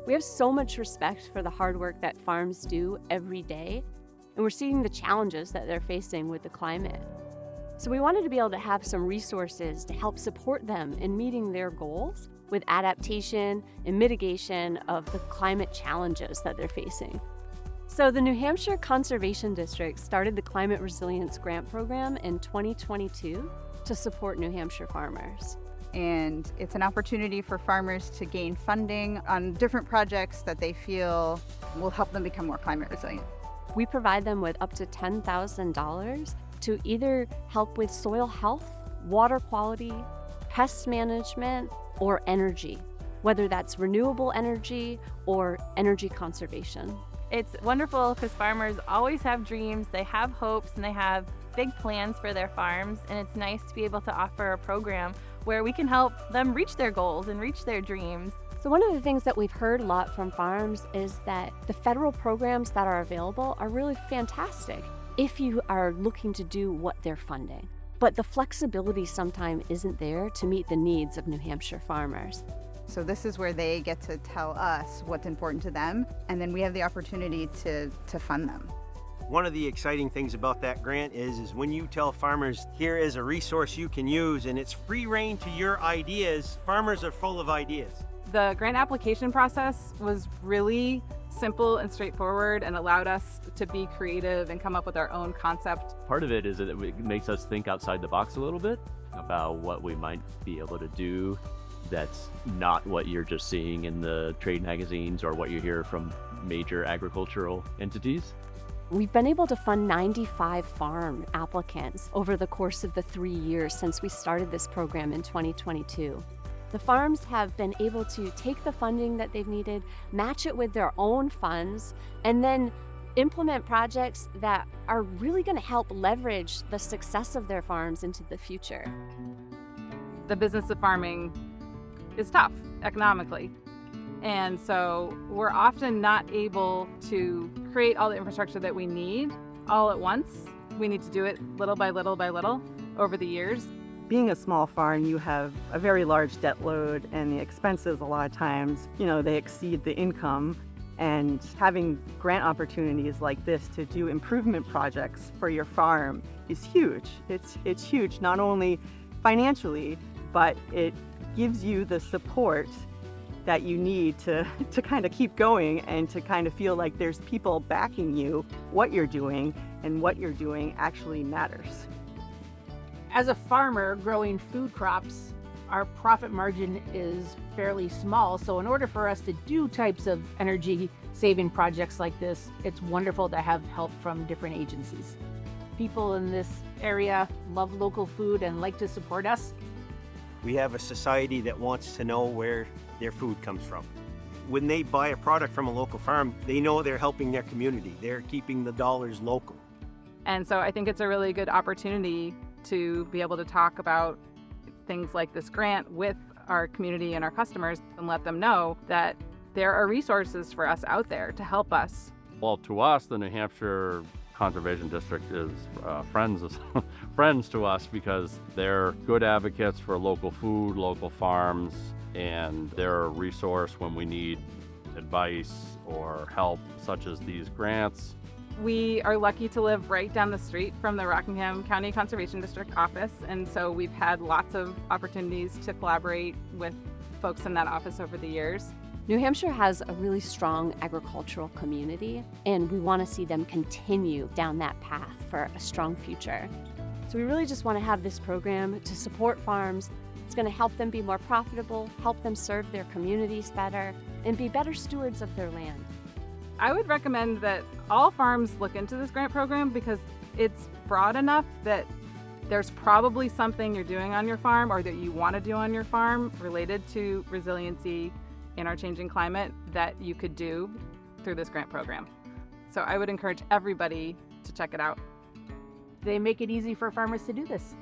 We have so much respect for the hard work that farms do every day, and we're seeing the challenges that they're facing with the climate. So we wanted to be able to have some resources to help support them in meeting their goals with adaptation and mitigation of the climate challenges that they're facing. So the New Hampshire Conservation District started the Climate Resilience Grant Program in 2022 to support New Hampshire farmers. And it's an opportunity for farmers to gain funding on different projects that they feel will help them become more climate resilient. We provide them with up to $10,000 to either help with soil health, water quality, pest management, or energy, whether that's renewable energy or energy conservation. It's wonderful because farmers always have dreams, they have hopes, and they have big plans for their farms. And it's nice to be able to offer a program where we can help them reach their goals and reach their dreams. So one of the things that we've heard a lot from farms is that the federal programs that are available are really fantastic if you are looking to do what they're funding. But the flexibility sometimes isn't there to meet the needs of New Hampshire farmers. So this is where they get to tell us what's important to them, and then we have the opportunity to fund them. One of the exciting things about that grant is when you tell farmers, here is a resource you can use and it's free reign to your ideas, farmers are full of ideas. The grant application process was really simple and straightforward and allowed us to be creative and come up with our own concept. Part of it is that it makes us think outside the box a little bit about what we might be able to do that's not what you're just seeing in the trade magazines or what you hear from major agricultural entities. We've been able to fund 95 farm applicants over the course of the 3 years since we started this program in 2022. The farms have been able to take the funding that they've needed, match it with their own funds, and then implement projects that are really going to help leverage the success of their farms into the future. The business of farming is tough economically. And so we're often not able to create all the infrastructure that we need all at once. We need to do it little by little by little over the years. Being a small farm, you have a very large debt load, and the expenses a lot of times, they exceed the income. And having grant opportunities like this to do improvement projects for your farm is huge. It's huge, not only financially, but it gives you the support that you need to kind of keep going and to kind of feel like there's people backing you, what you're doing, and what you're doing actually matters. As a farmer growing food crops, our profit margin is fairly small. So in order for us to do types of energy saving projects like this, it's wonderful to have help from different agencies. People in this area love local food and like to support us. We have a society that wants to know where their food comes from. When they buy a product from a local farm, they know they're helping their community. They're keeping the dollars local. And so I think it's a really good opportunity to be able to talk about things like this grant with our community and our customers and let them know that there are resources for us out there to help us. Well, to us, the New Hampshire Conservation District is friends to us because they're good advocates for local food, local farms, and they're a resource when we need advice or help, such as these grants. We are lucky to live right down the street from the Rockingham County Conservation District office, and so we've had lots of opportunities to collaborate with folks in that office over the years. New Hampshire has a really strong agricultural community, and we want to see them continue down that path for a strong future. So we really just want to have this program to support farms. It's going to help them be more profitable, help them serve their communities better, and be better stewards of their land. I would recommend that all farms look into this grant program because it's broad enough that there's probably something you're doing on your farm or that you want to do on your farm related to resiliency in our changing climate that you could do through this grant program. So I would encourage everybody to check it out. They make it easy for farmers to do this.